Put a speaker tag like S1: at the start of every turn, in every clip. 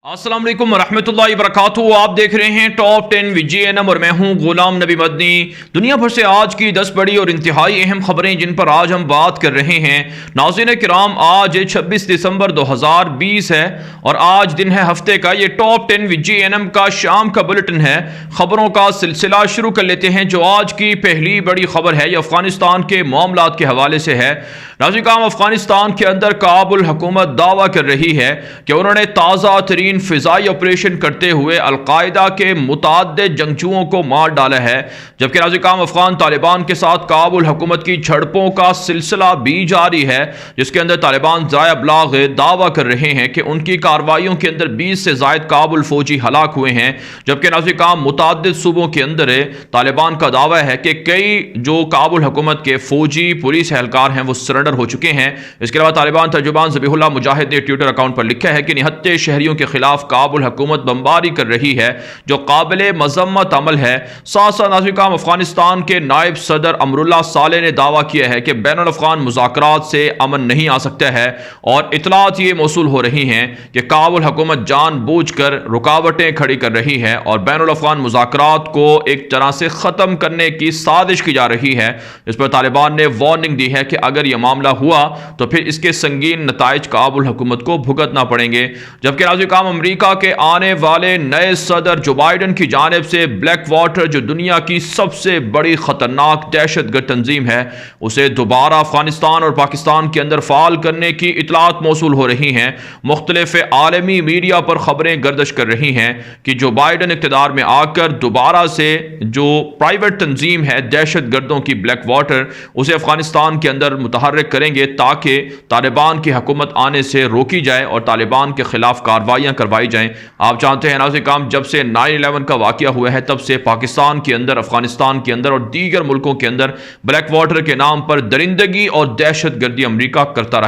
S1: السلام علیکم ورحمۃ اللہ وبرکاتہ. آپ دیکھ رہے ہیں ٹاپ 10 VGNM اور میں ہوں غلام نبی مدنی. دنیا بھر سے آج کی 10 بڑی اور انتہائی اہم خبریں جن پر آج ہم بات کر رہے ہیں. ناظرین کرام، آج 26 دسمبر 2020 ہے اور آج دن ہے ہفتے کا. یہ ٹاپ 10 VGNM کا شام کا بلٹن ہے. خبروں کا سلسلہ شروع کر لیتے ہیں. جو آج کی پہلی بڑی خبر ہے یہ افغانستان کے معاملات کے حوالے سے ہے. ناظرین کرام، افغانستان کے اندر کابل حکومت دعویٰ کر رہی ہے کہ انہوں نے تازہ ترین فضائی آپریشن کرتے ہوئے القاعدہ کے متعدد جنگجوؤں کو مار ڈالا ہے، جبکہ ناظرین کرام افغان طالبان کے ساتھ کابل حکومت کی جھڑپوں کا سلسلہ بھی جاری ہے، جس کے اندر طالبان ذرائع ابلاغ دعویٰ کر رہے ہیں کہ ان کی کارروائیوں کے اندر 20 سے زائد کابل فوجی ہلاک ہوئے ہیں. جبکہ ناظرین کرام متعدد صوبوں کے اندر طالبان کا دعویٰ ہے کہ کئی جو کابل حکومت کے فوجی پولیس اہلکار ہیں وہ سرنڈر ہو چکے ہیں. اس کے علاوہ طالبان ترجمان ذبیح اللہ مجاہد نے ٹویٹر اکاؤنٹ پر لکھا ہے کہ نہتے شہریوں کے خلاف کابل حکومت بمباری کر رہی ہے، جو قابل مذمت عمل ہے. ساتھ ساتھ ناظرین کرام افغانستان کے نائب صدر امراللہ صالح نے دعویٰ کیا ہے کہ بین الافغان مذاکرات سے امن نہیں آ سکتا ہے، اور اطلاعات یہ موصول ہو رہی ہیں کہ کابل حکومت جان بوجھ کر رکاوٹیں کھڑی کر رہی ہے اور بین الافغان مذاکرات کو ایک طرح سے ختم کرنے کی سازش کی جا رہی ہے. اس پر طالبان نے وارننگ دی ہے کہ اگر یہ معاملہ ہوا تو پھر اس کے سنگین نتائج کابل حکومت کو بھگتنا پڑیں گے. جبکہ ناظرین کرام امریکا کے آنے والے نئے صدر جو بائیڈن کی جانب سے بلیک واٹر، جو دنیا کی سب سے بڑی خطرناک دہشت گرد تنظیم ہے، اسے دوبارہ افغانستان اور پاکستان کے اندر فعال کرنے کی اطلاعات موصول ہو رہی ہیں. مختلف عالمی میڈیا پر خبریں گردش کر رہی ہیں کہ جو بائیڈن اقتدار میں آ کر دوبارہ سے جو پرائیویٹ تنظیم ہے دہشت گردوں کی بلیک واٹر، اسے افغانستان کے اندر متحرک کریں گے تاکہ طالبان کی حکومت آنے سے روکی جائے اور طالبان کے خلاف کارروائیاں کروائی جائیں. آپ جانتے ہیں ناظرین کرام، جب سے 9/11 کا واقعہ ہوا ہے تب سے پاکستان کے اندر، افغانستان کے اندر اور دیگر ملکوں کے اندر بلیک واٹر کے نام پر درندگی اور دہشت گردی امریکہ کرتا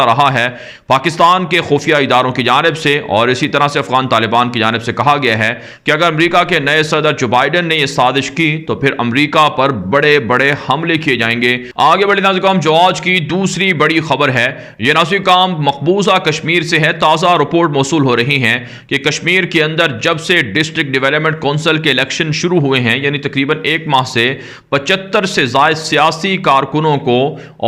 S1: رہا ہے. پاکستان کے خفیہ اداروں کی جانب سے اور اسی طرح سے افغان طالبان کی جانب سے کہا گیا ہے کہ اگر امریکہ کے نئے صدر جو بائیڈن نے یہ سازش کی تو پھر امریکہ پر بڑے بڑے حملے کیے جائیں گے. آگے بڑھیں ناظرین کرام، جو آج کی دوسری بڑی خبر ہے یہ ناظرین کرام مقبوضہ کشمیر سے ہے. تازہ رپورٹ موصول ہو رہی ہیں کہ کشمیر کے اندر جب سے ڈسٹرکٹ ڈیولپمنٹ کونسل کے الیکشن شروع ہوئے ہیں، یعنی تقریباً ایک ماہ سے 75 سے زائد سیاسی کارکنوں کو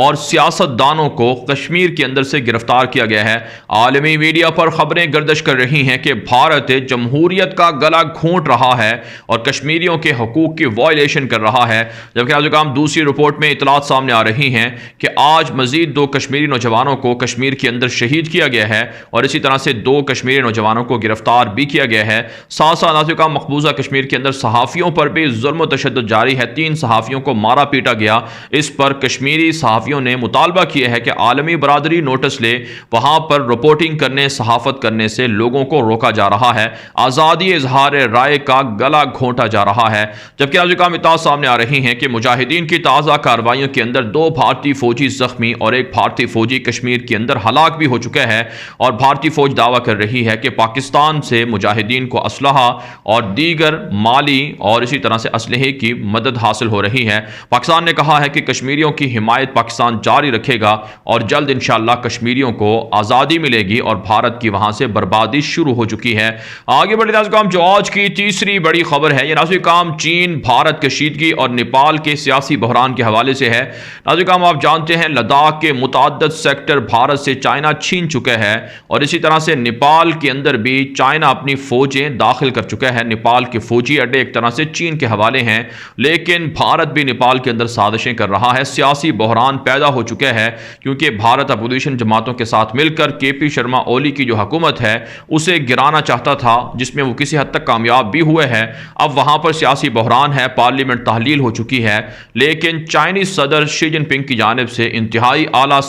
S1: اور سیاست دانوں کو کشمیر کے اندر سے گرفتار کیا گیا ہے. عالمی میڈیا پر خبریں گردش کر رہی ہیں کہ بھارت جمہوریت کا گلا گھونٹ رہا ہے اور کشمیریوں کے حقوق کی وائلیشن کر رہا ہے. جبکہ ناظرین کرام دوسری رپورٹ میں اطلاعات سامنے آ رہی ہیں کہ آج مزید 2 کشمیری نوجوانوں کو کشمیر کے اندر شہید کیا گیا ہے اور اسی طرح سے 2 کشمیری نوجوانوں کو گرفتار بھی کیا گیا ہے. ساتھ ساتھ ناظرین کرام مقبوضہ کشمیر کے اندر صحافیوں پر بھی ظلم و تشدد جاری ہے. 3 صحافیوں کو مارا پیٹا گیا. اس پر کشمیری صحافیوں نے مطالبہ کیا ہے کہ عالمی برادری نوٹس لے. وہاں پر رپورٹنگ کرنے، صحافت کرنے سے لوگوں کو روکا جا رہا ہے. آزادی اظہار رائے کا گلا گھونٹا جا رہا ہے. جبکہ ناظرین کرام اطلاعات سامنے آ رہی ہیں کہ مجاہدین کی تازہ کارروائیوں کے اندر 2 بھارتی فوجی زخمی اور 1 بھارتی فوجی کشمیر کے اندر ہلاک بھی ہو چکا ہے. اور بھارتی فوج دعویٰ کر رہی ہے کہ پاکستان سے مجاہدین کو اسلحہ اور دیگر مالی اور اسی طرح سے اسلحے کی مدد حاصل ہو رہی ہے. پاکستان نے کہا ہے کہ کشمیریوں کی حمایت پاکستان جاری رکھے گا اور جلد انشاءاللہ کشمیریوں کو آزادی ملے گی اور بھارت کی وہاں سے بربادی شروع ہو چکی ہے. آگے بڑھیں ناظرین کرام، جو آج کی تیسری بڑی خبر ہے یہ ناظرین کرام چین بھارت کشیدگی اور نیپال کے سیاسی بحران کے حوالے سے ہے. ناظرین کرام آپ جانتے ہیں لداخ کے متعدد سیکٹر بھارت سے چائنا چھین چکا ہے اور اسی طرح سے نیپال کے اندر بھی چائنا اپنی فوجیں داخل کر چکا ہے. نیپال کے فوجی اڈے ایک طرح سے چین کے حوالے ہیں، لیکن بھارت بھی نیپال کے اندر سازشیں کر رہا ہے. سیاسی بحران پیدا ہو چکا ہے کیونکہ بھارت اپوزیشن جماعتوں کے ساتھ مل کر KP شرما اولی کی جو حکومت ہے اسے گرانا چاہتا تھا، جس میں وہ کسی حد تک کامیاب بھی ہوئے ہیں. اب وہاں پر سیاسی بحران ہے، پارلیمنٹ تحلیل ہو چکی ہے، لیکن چائنیز صدر شی جن پنگ کی جانب سے انتہائی اعلیٰ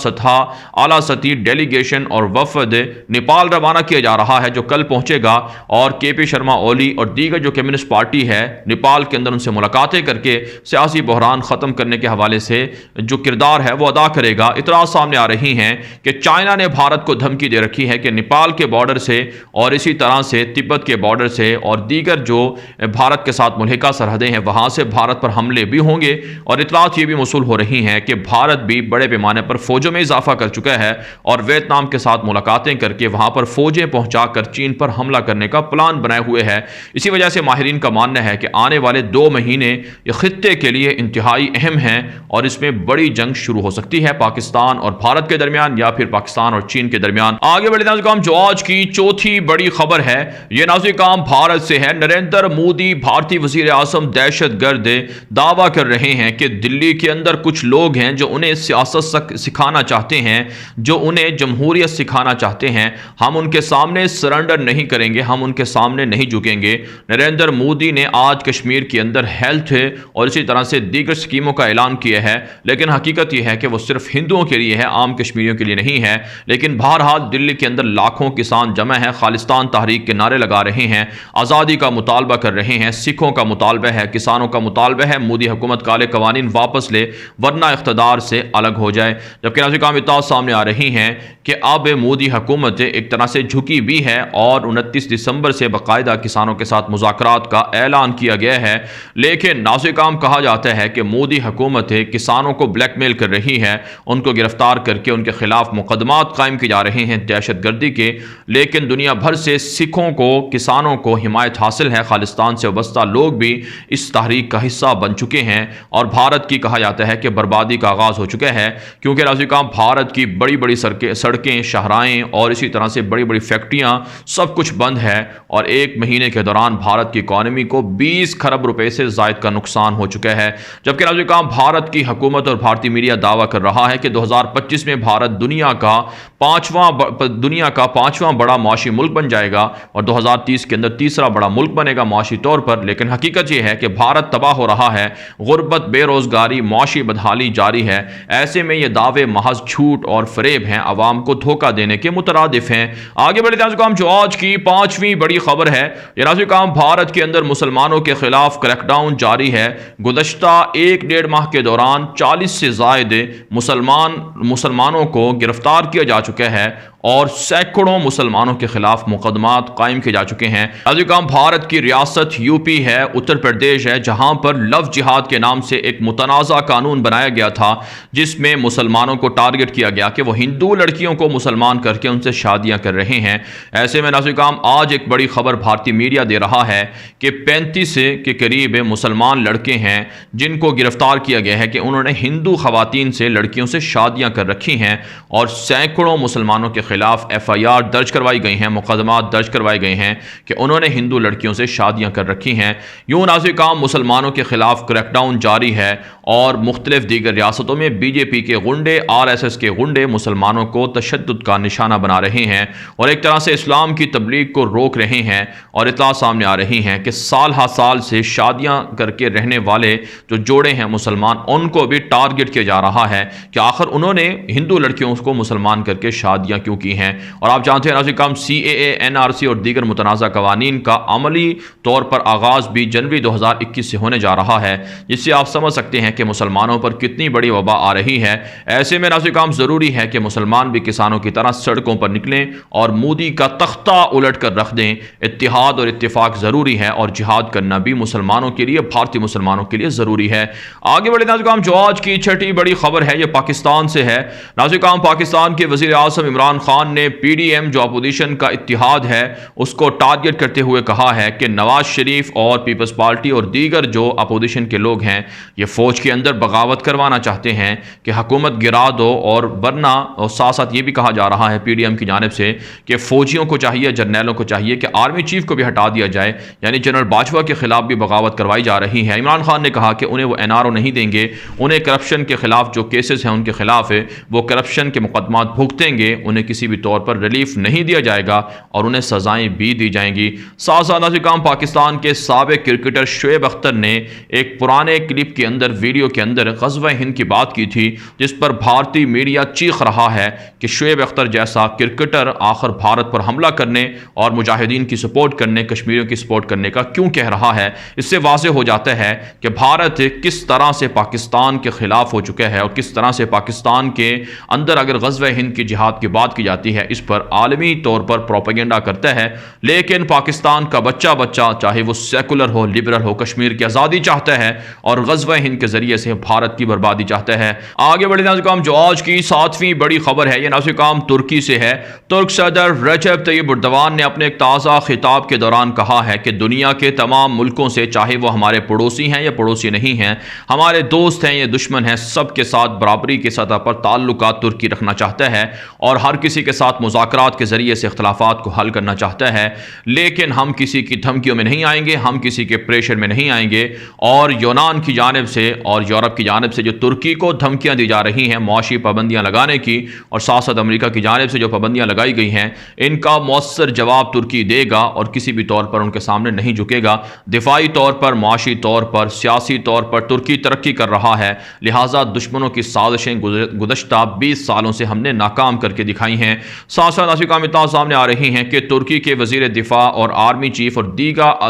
S1: سطحی ڈیلیگیشن اور وفد نیپال روانہ کیا جا رہا ہے جو کل پہنچے گا اور KP شرما اولی اور دیگر جو کمیونسٹ پارٹی ہے نیپال کے اندر ان سے ملاقاتیں کر کے سیاسی بحران ختم کرنے کے حوالے سے جو کردار ہے وہ ادا کرے گا. اطلاعات سامنے آ رہی ہیں کہ چائنا نے بھارت کو دھمکی دے رکھی ہے کہ نیپال کے بارڈر سے اور اسی طرح سے تبت کے بارڈر سے اور دیگر جو بھارت کے ساتھ ملحقہ سرحدیں ہیں وہاں سے بھارت پر حملے بھی ہوں گے. اور اطلاعات یہ بھی موصول ہو رہی ہیں کہ بھارت بھی بڑے پیمانے پر فوجوں میں اضافہ کر چکا ہے اور ویتنام کے ساتھ ملاقاتیں کر کے وہاں پر فوجیں پہنچا کر چین پر حملہ کرنے کا پلان بنائے ہوئے ہے۔ اسی وجہ سے ماہرین کا ماننا ہے کہ آنے والے 2 مہینے یہ خطے کے لیے انتہائی اہم ہیں اور اس میں بڑی جنگ شروع ہو سکتی ہے پاکستان اور بھارت کے درمیان یا پھر پاکستان اور چین کے درمیان۔ آگے بڑھتے ہیں ناظرین، جو آج کی چوتھی بڑی خبر ہے یہ ناظرین بھارت سے ہے۔ نریندر مودی بھارتی وزیر اعظم دہشت گرد دعویٰ کر رہے ہیں کہ دلی کے اندر کچھ لوگ ہیں جو انہیں سیاست سکھانا چاہتے ہیں، جو انہیں جمہوریت سکھانا چاہتے ہیں۔ ہم ان کے سامنے سرنڈر نہیں کریں گے، ہم ان کے سامنے نہیں جھکیں گے۔ نریندر مودی نے آج کشمیر کے اندر ہیلتھ اور اسی طرح سے دیگر سکیموں کا اعلان کیا ہے، لیکن حقیقت یہ ہے کہ وہ صرف ہندوؤں کے لیے ہے، عام کشمیریوں کے لیے نہیں ہے۔ لیکن بہرحال دلی کے اندر لاکھوں کسان جمع ہیں، خالصتان تحریک کے نعرے لگا رہے ہیں، آزادی کا مطالبہ کر رہے ہیں، سکھوں کا مطالبہ ہے، کسانوں کا مطالبہ ہے مودی حکومت کالے قوانین واپس لے ورنہ اقتدار سے الگ ہو جائے۔ جبکہ ناظرین اطلاع سامنے آ رہی ہیں کہ اب مودی حکومت ایک طرح سے جھکی بھی ہے اور 29 دسمبر سے باقاعدہ کسانوں کے ساتھ مذاکرات کا اعلان کیا گیا ہے۔ لیکن ناظرین کہا جاتا ہے کہ مودی حکومت کسانوں کو بلیک میل کر رہی ہے، ان کو گرفتار کر کے ان کے خلاف مقدمات قائم کیے جا رہے ہیں دہشت گردی کے۔ لیکن دنیا بھر سے سکھوں کو، کسانوں کو حمایت حاصل ہے، خالصتان سے وابستہ لوگ بھی اس تحریک کا حصہ بن چکے ہیں اور بھارت کی کہا جاتا ہے کہ بربادی کا آغاز ہو چکا ہے، کیونکہ ناظرین بھارت کی بڑی بڑی سڑکیں، شاہراہیں اور اسی طرح سے بڑی بڑی فیکٹریاں سب کچھ بند ہے اور 1 مہینے کے دوران بھارت کی اکانومی کو 20 خرب روپے سے زائد کا نقصان ہو چکا ہے۔ جبکہ ناظرین بھارت کی حکومت اور بھارتی میڈیا دعویٰ کر رہا ہے کہ 2025 میں بھارت دنیا کا 5واں بڑا معاشی ملک بن جائے گا اور 2030 کے اندر 3را بڑا ملک بنے گا معاشی طور پر۔ لیکن حقیقت یہ ہے کہ بھارت تباہ ہو رہا ہے، غربت، بے روزگاری، معاشی بدحالی جاری ہے۔ ایسے میں یہ دعوے محض جھوٹ اور فریب ہیں، عوام کو دھوکہ دینے کے مترادف ہیں۔ آگے بڑھتے ہیں ناظرین، جو آج کی 5ویں بڑی خبر ہے یہ ناظرین بھارت کے اندر مسلمانوں کے خلاف کریک ڈاؤن جاری ہے۔ گزشتہ 1.5 ماہ کے دوران 40 سے زائد مسلمانوں کو گرفتار کیا جا چکا ہے اور سینکڑوں مسلمانوں کے خلاف مقدمات قائم کیے جا چکے ہیں۔ ناظرین بھارت کی ریاست یوپی ہے، اتر پردیش ہے، جہاں پر لو جہاد کے نام سے ایک متنازع قانون بنایا گیا تھا جس میں مسلمانوں کو ٹارگٹ کیا گیا کہ وہ ہندو لڑکیوں کو مسلمان کر کے ان سے شادیاں کر رہے ہیں۔ ایسے میں ناظرین آج ایک بڑی خبر بھارتی میڈیا دے رہا ہے کہ 35 کے قریب مسلمان لڑکے ہیں جن کو گرفتار کیا گیا ہے کہ انہوں نے ہندو خواتین سے، لڑکیوں سے شادیاں کر رکھی ہیں اور سینکڑوں مسلمانوں کے خلاف FIR درج کروائی گئی ہیں، مقدمات درج کروائے گئے ہیں کہ انہوں نے ہندو لڑکیوں سے شادیاں کر رکھی ہیں۔ یوں ناظرین مسلمانوں کے خلاف کریک ڈاؤن جاری ہے اور مختلف دیگر ریاستوں میں BJP کے غنڈے، RSS کے غنڈے مسلمانوں کو تشدد کا نشانہ بنا رہے ہیں اور ایک طرح سے اسلام کی تبلیغ کو روک رہے ہیں۔ اور اطلاع سامنے آ رہی ہیں کہ سال ہا سال سے شادیاں کر کے رہنے والے جو جوڑے ہیں مسلمان، ان کو بھی ٹارگٹ کیا جا رہا ہے کہ آخر انہوں نے ہندو لڑکیوں کو مسلمان کر کے شادیاں کیوں کی ہیں۔ اور آپ جانتے ہیں ناظرین CAA، NRC اور دیگر متنازع قوانین کا عملی طور پر آغاز بھی جنوری 2021 سے ہونے جا رہا ہے، جس سے آپ سمجھ سکتے ہیں کہ مسلمانوں پر کتنی بڑی وبا آ رہی ہے۔ ایسے میں ناظرین ضروری ہے کہ مسلمان بھی کسانوں کی طرح سڑکوں پر نکلیں اور مودی کا تختہ الٹ کر رکھ دیں۔ اتحاد اور اتفاق ضروری ہے اور جہاد کرنا بھی مسلمانوں کے لیے، بھارتی مسلمانوں کے لیے ضروری ہے۔ آگے بڑھتے ہیں ناظرین، جو آج کی 6ٹھی بڑی خبر ہے یہ پاکستان سے ہے۔ ناظرین پاکستان کے وزیر اعظم عمران خان نے PDM جو اپوزیشن کا اتحاد ہے اس کو ٹارگٹ کرتے ہوئے کہا ہے کہ نواز شریف اور پیپلز پارٹی اور دیگر جو اپوزیشن کے لوگ ہیں یہ فوج کے اندر بغاوت کروانا چاہتے ہیں کہ حکومت گرا دو، اور ورنہ اور ساتھ ساتھ یہ بھی کہا جا رہا ہے PDM کی جانب سے کہ فوجیوں کو چاہیے، جرنیلوں کو چاہیے کہ آرمی چیف کو بھی ہٹا دیا جائے، یعنی جنرل باجوہ کے خلاف بھی بغاوت کروائی جا رہی ہے۔ عمران خان نے کہا کہ انہیں وہ NRO نہیں دیں گے، انہیں کرپشن کے خلاف جو کیسز ہیں ان کے خلاف وہ کرپشن کے مقدمات بھگتیں گے، انہیں کسی بھی طور پر ریلیف نہیں دیا جائے گا اور انہیں سزائیں بھی دی جائیں گی۔ ساتھ ساتھ ناظرین پاکستان کے سابق کرکٹر شعیب اختر نے ایک پرانے کلپ کے اندر، ویڈیو کے اندر غزوہ ہند کی بات کی تھی جس پر بھارتی میڈیا چیخ رہا ہے کہ شعیب اختر جیسا کرکٹر آخر بھارت پر حملہ کرنے اور مجاہدین کی سپورٹ کرنے، کشمیریوں کی سپورٹ کرنے کا کیوں کہہ رہا ہے۔ اس سے واضح ہو جاتا ہے کہ بھارت کس طرح سے پاکستان کے خلاف ہو چکا ہے اور کس طرح سے پاکستان کے اندر اگر غزوہ ہند کی جہاد کی بات کی جاتی ہے اس پر عالمی طور پر پروپیگنڈا کرتا ہے، لیکن پاکستان کا بچہ چاہے وہ سیکولر ہو، لبرل ہو، کشمیر کی آزادی چاہتا ہے اور غزوہ ہند کے ذریعے سے بھارت کی بربادی چاہتا ہے۔ آگے بڑھتے ہیں ناظرین، جو آج کی 7ویں بڑی خبر ہے یہ ناظرین ترکی سے ہے۔ ترک صدر رجب طیب اردوان نے اپنے ایک تازہ خطاب کے دوران کہا ہے کہ دنیا کے تمام ملکوں سے، چاہے وہ ہمارے پڑوسی ہیں یا پڑوسی نہیں ہیں، ہمارے دوست ہیں یا دشمن ہیں، سب کے ساتھ برابری کی سطح پر تعلقات ترکی رکھنا چاہتا ہے اور ہر کسی کے ساتھ مذاکرات کے ذریعے سے اختلافات کو حل کرنا چاہتا ہے، لیکن ہم کسی کی دھمکیوں میں نہیں آئیں گے، ہم کسی کے پریشر میں نہیں آئیں گے۔ اور یونان کی جانب سے اور یورپ کی جانب سے جو ترکی کو دھمکیاں دی جا رہی ہیں معاشی پابندیاں لگانے کی، اور ساتھ ساتھ امریکا کی جانب سے جو پابندیاں لگائی گئی ہیں، ان کا مؤثر جواب ترکی دے گا اور کسی بھی طور پر ان کے سامنے نہیں جھکے گا۔ دفاعی طور پر، معاشی طور پر، سیاسی طور پر ترکی ترقی کر رہا ہے، لہٰذا دشمنوں کی سازشیں گزشتہ 20 سالوں سے ہم نے ناکام کر کے دکھائی ہیں۔ ساتھ ساتھ ایسی کامتاں سامنے آ رہی ہیں کہ ترکی کے وزیر دفاع اور آرمی چیف اور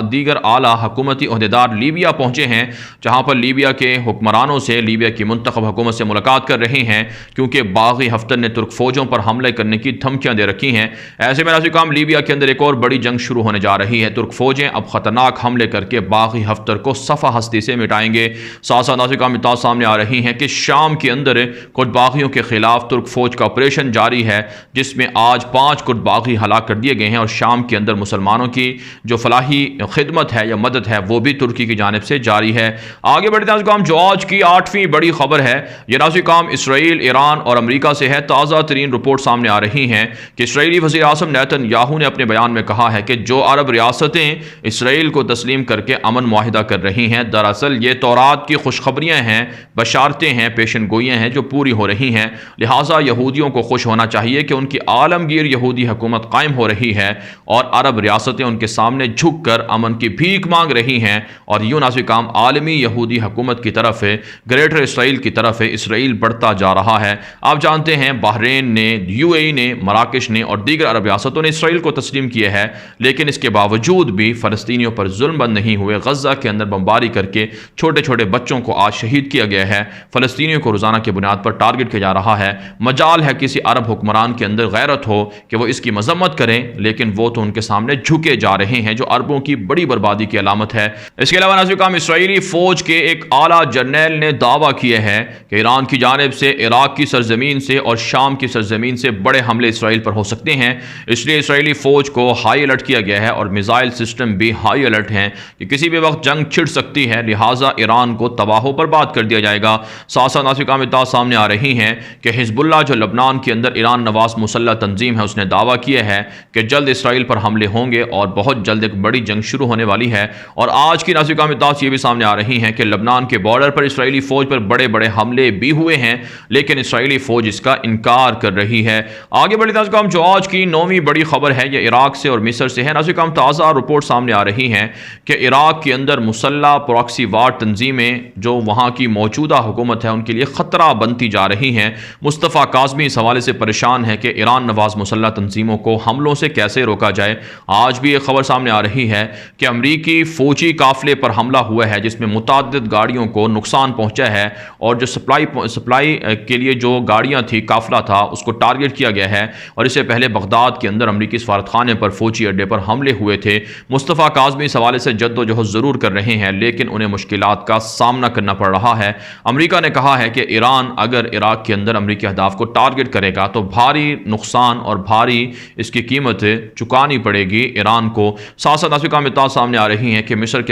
S1: دیگر اعلیٰ حکومتی عہدیدار لیبیا پہنچے ہیں، جہاں پر لیبیا کے حکمرانوں سے، لیبیا کی منتخب حکومت سے ملاقات کر رہے ہیں، کیونکہ باغی ہفتر نے ترک فوجوں پر حملے کرنے کی دھمکیاں دے رکھی ہیں۔ ایسے میں ناظرین لیبیا کے اندر ایک اور بڑی جنگ شروع ہونے جا رہی ہے۔ ترک فوجیں اب خطرناک حملے کر کے باغی ہفتر کو صفحہ ہستی سے مٹائیں گے۔ ساتھ ساتھ ناظرین اطلاعات سامنے آ رہی ہیں کہ شام کے اندر کچھ باغیوں کے خلاف ترک فوج کا آپریشن جاری ہے، جس میں آج 5 کرد باغی ہلاک کر دیے گئے ہیں، اور شام کے اندر مسلمانوں کی جو فلاحی خدمت ہے یا مدد ہے وہ بھی ترکی کی جانب سے جاری ہے۔ آگے بڑھتے ہیں ناظرین، جو آج کی 8ویں بڑی خبر ہے، یہ ناظرین اسرائیل، ایران اور امریکا سے ہے۔ تازہ ترین رپورٹ سامنے آ رہی ہیں کہ اسرائیلی وزیر اعظم نیتن یاہو نے اپنے بیان میں کہا ہے کہ جو عرب ریاستیں اسرائیل کو تسلیم کر کے امن معاہدہ کر رہی ہیں، دراصل یہ تورات کی خوشخبریاں ہیں، بشارتیں ہیں، پیشن گوئیاں ہیں جو پوری ہو رہی ہیں۔ لہٰذا یہودیوں کو خوش ہونا چاہیے کہ ان کی عالمگیر یہودی حکومت قائم ہو رہی ہے اور عرب ریاستیں ان کے سامنے جھک کر امن کی بھیک مانگ رہی ہیں، اور یوں ناظرین عالمی یہودی حکومت کی طرف گریٹر اسرائیل کی طرف اسرائیل بڑھتا جا رہا ہے۔ آپ جانتے ہیں بحرین نے، UAE نے، مراکش نے اور دیگر عرب ریاستوں نے اسرائیل کو تسلیم کیا ہے، لیکن اس کے باوجود بھی فلسطینیوں پر ظلم بند نہیں ہوئے۔ غزہ کے اندر بمباری کر کے چھوٹے چھوٹے بچوں کو آج شہید کیا گیا ہے، فلسطینیوں کو روزانہ کی بنیاد پر ٹارگٹ کیا جا رہا ہے۔ مجال ہے کسی عرب حکمران کے اندر غیرت ہو کہ وہ اس کی مذمت کریں، لیکن وہ تو ان کے سامنے جھکے جا رہے ہیں، جو عربوں کی بڑی بربادی کی علامت ہے۔ اس کے علاوہ ناظرین اسرائیلی فوج کے ایک اعلیٰ جرنیل نے دعویٰ کیا ہے کہ ایران کی جانب سے عراق کی سرزمین سے اور شام کی سرزمین سے بڑے حملے اسرائیل پر ہو سکتے ہیں، اس لیے اسرائیلی فوج کو ہائی الرٹ کیا گیا ہے اور میزائل سسٹم بھی ہائی الرٹ ہیں کہ کسی بھی وقت جنگ چھڑ سکتی ہے، لہٰذا ایران کو تباہ و برباد کر دیا جائے گا۔ ساتھ ساتھ ناظرین اطلاعات سامنے آ رہی ہیں کہ حزب اللہ جو لبنان کے اندر ایران نواز مسلح تنظیم ہے، اس نے دعویٰ کیا ہے کہ جلد اسرائیل پر حملے ہوں گے اور بہت جلد ایک بڑی جنگ شروع ہونے والی ہے۔ اور آج کی ناظرین اطلاعات یہ بھی سامنے آ رہی ہیں کہ لبنان کے بارڈر پر اسرائیلی فوج پر بڑے بڑے حملے بھی ہوئے ہیں، لیکن اسرائیلی فوج اس کا انکار کر رہی ہے۔ آگے بڑھتے ہیں جو آج کی 9ویں بڑی خبر ہے، یہ عراق سے اور مصر سے ہے۔ ناظرین تازہ رپورٹ سامنے آ رہی ہیں کہ عراق کے اندر مسلح پراکسی وار تنظیمیں جو وہاں کی موجودہ حکومت ہے ان کے لیے خطرہ بنتی جا رہی ہیں۔ مصطفیٰ کاظمی اس حوالے سے پریشان ہے کہ ایران نواز مسلح تنظیموں کو حملوں سے کیسے روکا جائے۔ آج بھی ایک خبر سامنے آ رہی ہے کہ امریکی فوجی قافلے پر حملہ ہوا ہے، جس میں متعدد گاڑیوں کو نقصان پہنچا ہے، اور جو سپلائی کے لیے جو گاڑیاں تھی، قافلہ تھا، اس کو ٹارگٹ کیا گیا ہے۔ اور اس سے پہلے بغداد کے اندر امریکی سفارت خانے پر، فوجی اڈے پر حملے ہوئے تھے۔ مصطفیٰ کاظمی اس حوالے سے جد و جہد ضرور کر رہے ہیں، لیکن انہیں مشکلات کا سامنا کرنا پڑ رہا ہے۔ امریکا نے کہا ہے کہ ایران اگر عراق کے اندر امریکی اہداف کو ٹارگٹ کرے گا تو بھاری نقصان اور بھاری اس کی قیمت چکانی پڑے گی ایران کو۔ ساتھ ساتھ ناظرین اطلاعات سامنے آ رہی ہیں کہ مصر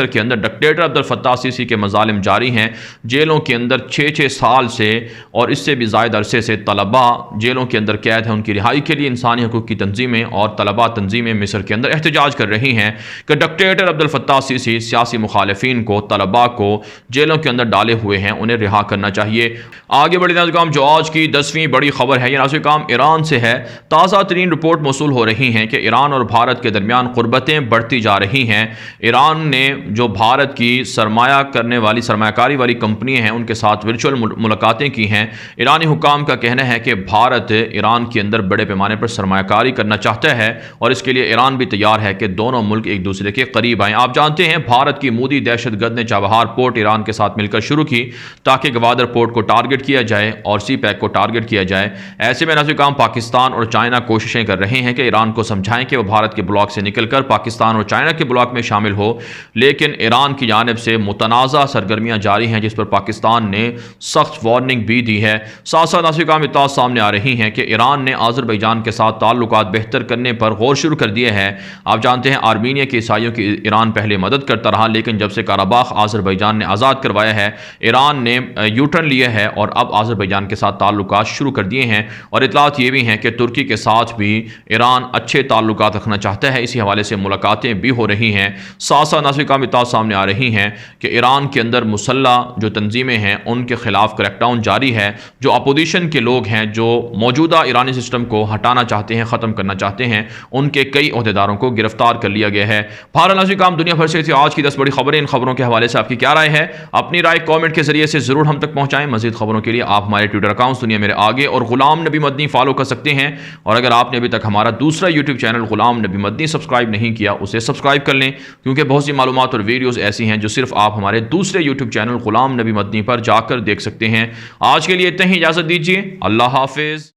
S1: کے اندر ڈکٹیٹر عبدالفتاح السیسی کے مظالم جاری ہیں۔ جیلوں کے اندر 6 سال سے اور اس سے بھی زائد عرصے سے طلباء جیلوں کے اندر قید ہیں، ان کی رہائی کے لیے انسانی حقوق کی تنظیمیں اور طلباء تنظیمیں مصر کے اندر احتجاج کر رہی ہیں کہ ڈکٹیٹر عبدالفتاح السیسی سیاسی مخالفین کو، طلباء کو جیلوں کے اندر ڈالے ہوئے ہیں، انہیں رہا کرنا چاہیے۔ آگے بڑھتے ہیں جو آج کی 10ویں بڑی خبر ہے، یہ ناظرین ایران سے ہے۔ تازہ ترین رپورٹ موصول ہو رہی ہیں کہ ایران اور بھارت کے درمیان قربتیں بڑھتی جا رہی ہیں۔ ایران نے جو بھارت کی سرمایہ کاری والی کمپنیاں ہیں ان کے ساتھ ورچوئل ملاقاتیں کی ہیں۔ ایرانی حکام کا کہنا ہے کہ بھارت ایران کے اندر بڑے پیمانے پر سرمایہ کاری کرنا چاہتا ہے اور اس کے لیے ایران بھی تیار ہے کہ دونوں ملک ایک دوسرے کے قریب آئیں۔ آپ جانتے ہیں بھارت کی مودی دہشت گرد نے چابہار پورٹ ایران کے ساتھ مل کر شروع کی تاکہ گوادر پورٹ کو ٹارگٹ کیا جائے اور سی پیک کو ٹارگٹ کیا جائے۔ ایسے میں ناظرین پاکستان اور چائنا کوششیں کر رہے ہیں کہ ایران کو سمجھائیں کہ وہ بھارت کے بلاک سے نکل کر پاکستان اور چائنا کے بلاک میں شامل ہو، لیکن ایران کی جانب سے متنازع سرگرمیاں جاری ہیں جس پر پاکستان نے سخت وارننگ بھی دی ہے۔ ساتھ ساتھ ناظرین اطلاعات سامنے آ رہی ہیں کہ ایران نے آذربائیجان کے ساتھ ساتھ تعلقات بہتر کرنے پر غور شروع کر دیا ہے۔ آپ جانتے ہیں آرمینیا کے عیسائیوں کی ایران پہلے مدد کرتا رہا، لیکن جب سے قراباخ آذربائیجان نے آزاد کروایا ہے، ایران نے یو ٹرن لیا ہے اور اب آذربائیجان کے ساتھ تعلقات شروع کر دیے ہیں۔ اور اطلاعات یہ بھی ہیں کہ ترکی کے ساتھ بھی ایران اچھے تعلقات رکھنا چاہتا ہے، اسی حوالے سے ملاقاتیں بھی ہو رہی ہیں۔ ساتھ ساتھ نازل کام اطلاعات سامنے آ رہی ہیں کہ ایران کے اندر مسلح جو تنظیمیں ہیں ان کے خلاف کریک ڈاؤن جاری ہے۔ جو اپوزیشن کے لوگ ہیں جو موجودہ ایرانی سسٹم کو ہٹانا چاہتے ہیں، ختم کرنا چاہتے ہیں، ان کے کئی عہدیداروں کو گرفتار کر لیا گیا ہے۔ بہرحال ناظرین کرام، دنیا بھر سے تھی آج کی 10 بڑی خبریں۔ ان خبروں کے حوالے سے آپ کی کیا رائے ہے؟ اپنی رائے کامنٹ کے ذریعے سے ضرور ہم تک پہنچائیں۔ مزید خبروں کے لیے آپ ہمارے ٹویٹر اکاؤنٹس دنیا میرے آگے اور غلام نبی مدنی فالو کر سکتے ہیں، اور اگر آپ نے ابھی تک ہمارا دوسرا یوٹیوب چینل غلام نبی مدنی سبسکرائب نہیں کیا، اسے سبسکرائب کر لیں، کیونکہ بہت سی معلومات اور ویڈیوز ایسی ہیں جو صرف آپ ہمارے دوسرے یوٹیوب چینل غلام نبی مدنی پر جا کر دیکھ سکتے ہیں۔ آج کے لیے اتنا ہی، اجازت دیجیے، اللہ حافظ۔